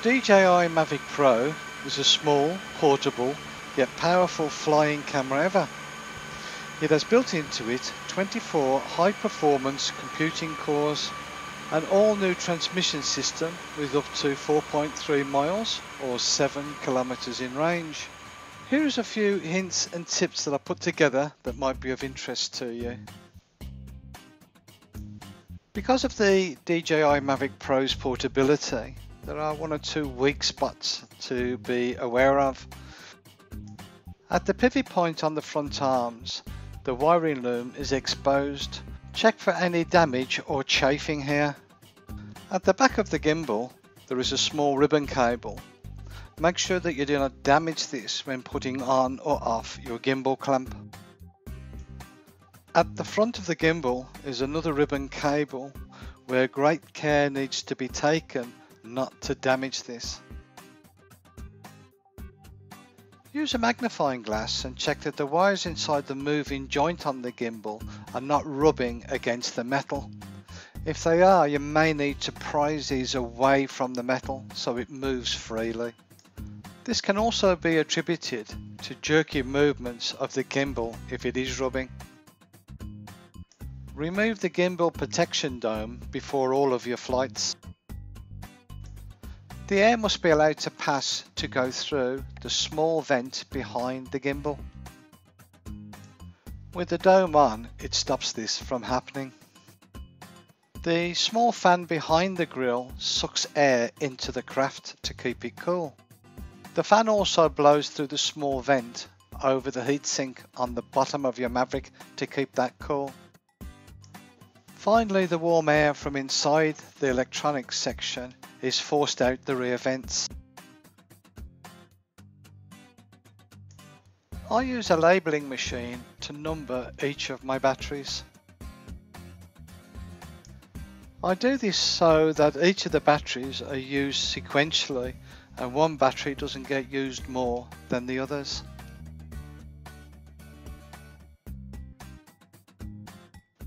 DJI Mavic Pro is a small, portable, yet powerful flying camera ever. It has built into it 24 high-performance computing cores, an all-new transmission system with up to 4.3 miles or 7 kilometers in range. Here's a few hints and tips that I put together that might be of interest to you. Because of the DJI Mavic Pro's portability, there are one or two weak spots to be aware of. At the pivot point on the front arms, the wiring loom is exposed. Check for any damage or chafing here. At the back of the gimbal, there is a small ribbon cable. Make sure that you do not damage this when putting on or off your gimbal clamp. At the front of the gimbal is another ribbon cable where great care needs to be taken not to damage this. Use a magnifying glass and check that the wires inside the moving joint on the gimbal are not rubbing against the metal. If they are, you may need to prise these away from the metal so it moves freely. This can also be attributed to jerky movements of the gimbal if it is rubbing. Remove the gimbal protection dome before all of your flights. The air must be allowed to pass to go through the small vent behind the gimbal. With the dome on, it stops this from happening. The small fan behind the grille sucks air into the craft to keep it cool. The fan also blows through the small vent over the heatsink on the bottom of your Mavic to keep that cool. Finally, the warm air from inside the electronics section is forced out the rear vents. I use a labelling machine to number each of my batteries. I do this so that each of the batteries are used sequentially and one battery doesn't get used more than the others.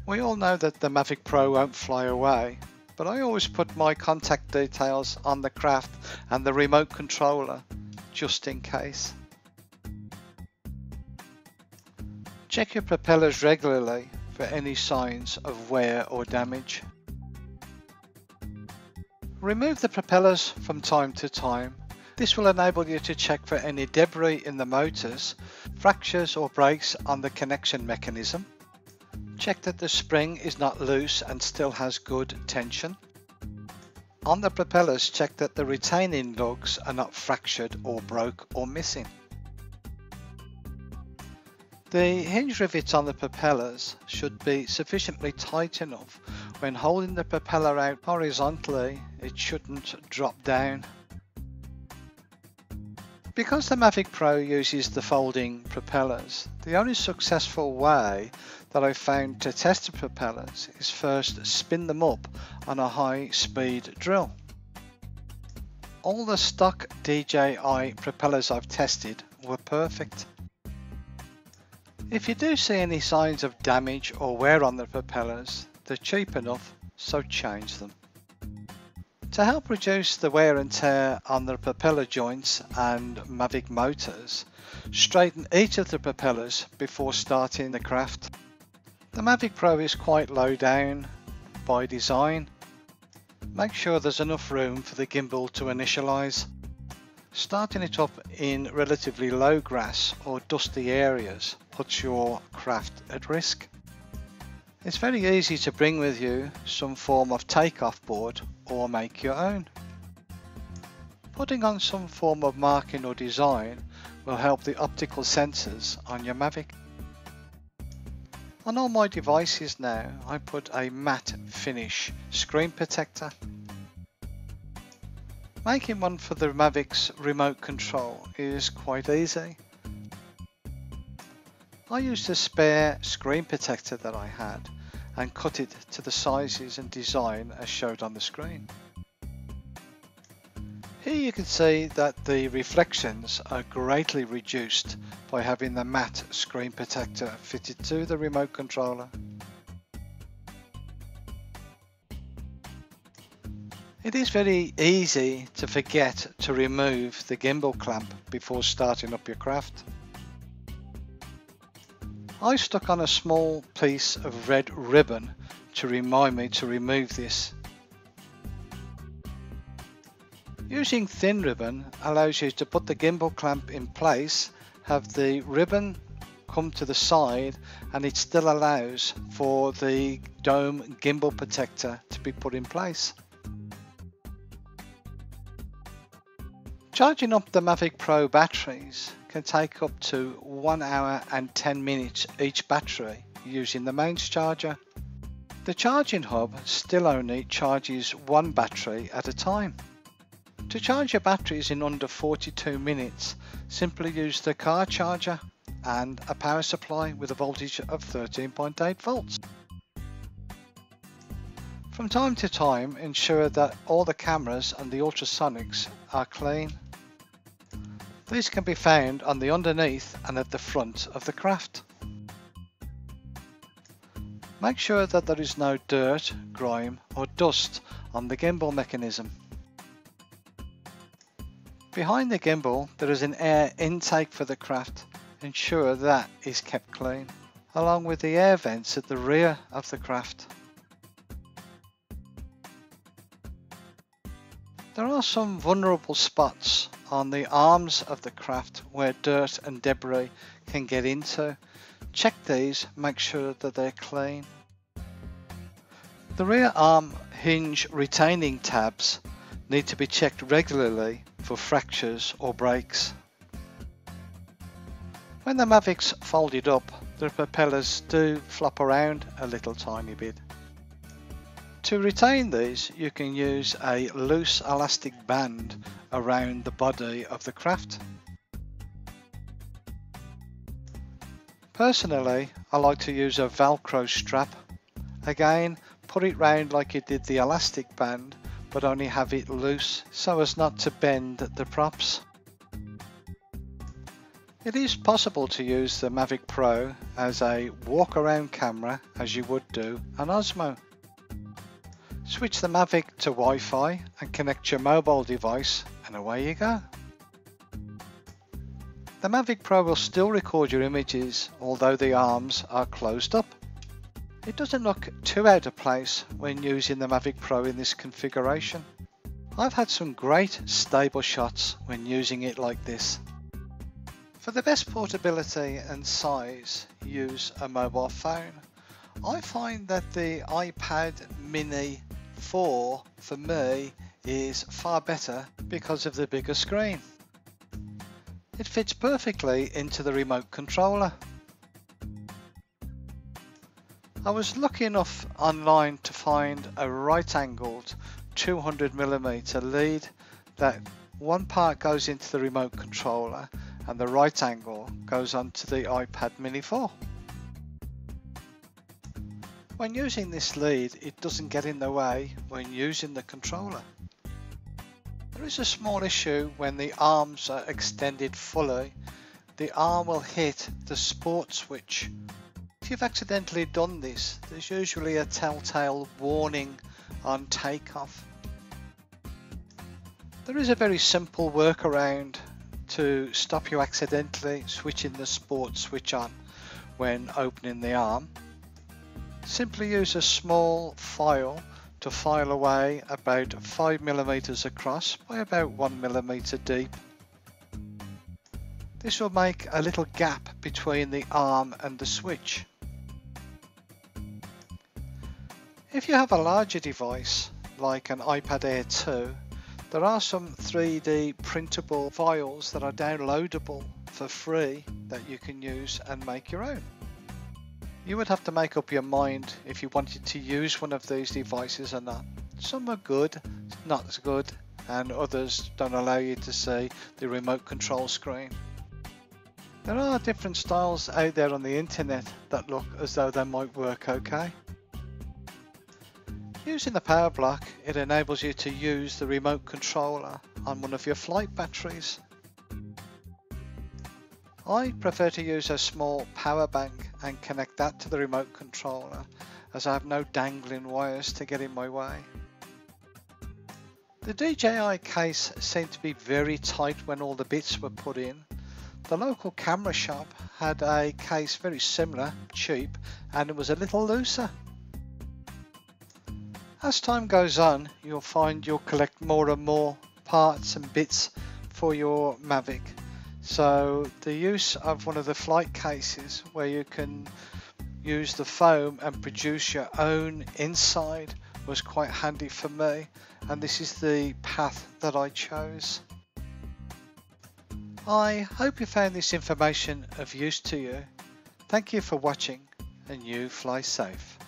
We all know that the Mavic Pro won't fly away, but I always put my contact details on the craft and the remote controller just in case. Check your propellers regularly for any signs of wear or damage. Remove the propellers from time to time. This will enable you to check for any debris in the motors, fractures or breaks on the connection mechanism. Check that the spring is not loose and still has good tension. On the propellers, check that the retaining lugs are not fractured or broke or missing. The hinge rivets on the propellers should be sufficiently tight enough. When holding the propeller out horizontally, it shouldn't drop down. Because the Mavic Pro uses the folding propellers, the only successful way that I found to test the propellers is first spin them up on a high speed drill. All the stock DJI propellers I've tested were perfect. If you do see any signs of damage or wear on the propellers, they're cheap enough, so change them. To help reduce the wear and tear on the propeller joints and Mavic motors, straighten each of the propellers before starting the craft. The Mavic Pro is quite low down by design. Make sure there's enough room for the gimbal to initialize. Starting it up in relatively low grass or dusty areas puts your craft at risk. It's very easy to bring with you some form of takeoff board or make your own. Putting on some form of marking or design will help the optical sensors on your Mavic. On all my devices now, I put a matte finish screen protector. Making one for the Mavic's remote control is quite easy. I used a spare screen protector that I had and cut it to the sizes and design as showed on the screen. Here you can see that the reflections are greatly reduced by having the matte screen protector fitted to the remote controller. It is very easy to forget to remove the gimbal clamp before starting up your craft. I stuck on a small piece of red ribbon to remind me to remove this. Using thin ribbon allows you to put the gimbal clamp in place, have the ribbon come to the side, and it still allows for the dome gimbal protector to be put in place. Charging up the Mavic Pro batteries can take up to 1 hour and 10 minutes each battery using the mains charger. The charging hub still only charges one battery at a time. To charge your batteries in under 42 minutes, simply use the car charger and a power supply with a voltage of 13.8 volts. From time to time, ensure that all the cameras and the ultrasonics are clean. These can be found on the underneath and at the front of the craft. Make sure that there is no dirt, grime or dust on the gimbal mechanism. Behind the gimbal there is an air intake for the craft. Ensure that is kept clean, along with the air vents at the rear of the craft. There are some vulnerable spots on the arms of the craft where dirt and debris can get into. Check these, make sure that they're clean. The rear arm hinge retaining tabs need to be checked regularly for fractures or breaks. When the Mavic's folded up, the propellers do flop around a little tiny bit. To retain these, you can use a loose elastic band around the body of the craft. Personally, I like to use a Velcro strap. Again, put it round like you did the elastic band, but only have it loose so as not to bend the props. It is possible to use the Mavic Pro as a walk around camera as you would do an Osmo. Switch the Mavic to Wi-Fi and connect your mobile device and away you go. The Mavic Pro will still record your images although the arms are closed up. It doesn't look too out of place when using the Mavic Pro in this configuration. I've had some great stable shots when using it like this. For the best portability and size, use a mobile phone. I find that the iPad Mini 4 for me is far better because of the bigger screen. It fits perfectly into the remote controller. I was lucky enough online to find a right-angled 200mm lead that one part goes into the remote controller and the right angle goes onto the iPad Mini 4. When using this lead, it doesn't get in the way when using the controller. There is a small issue when the arms are extended fully. The arm will hit the sport switch. If you've accidentally done this, there's usually a telltale warning on takeoff. There is a very simple workaround to stop you accidentally switching the sport switch on when opening the arm. Simply use a small file to file away about 5mm across by about 1mm deep. This will make a little gap between the arm and the switch. If you have a larger device like an iPad Air 2, there are some 3D printable files that are downloadable for free that you can use and make your own. You would have to make up your mind if you wanted to use one of these devices or not. Some are good, not as good, and others don't allow you to see the remote control screen. There are different styles out there on the internet that look as though they might work okay. Using the power block, it enables you to use the remote controller on one of your flight batteries. I prefer to use a small power bank and connect that to the remote controller as I have no dangling wires to get in my way. The DJI case seemed to be very tight when all the bits were put in. The local camera shop had a case very similar, cheap, and it was a little looser. As time goes on, you'll find you'll collect more and more parts and bits for your Mavic. So the use of one of the flight cases where you can use the foam and produce your own inside was quite handy for me, and this is the path that I chose. I hope you found this information of use to you. Thank you for watching, and you fly safe.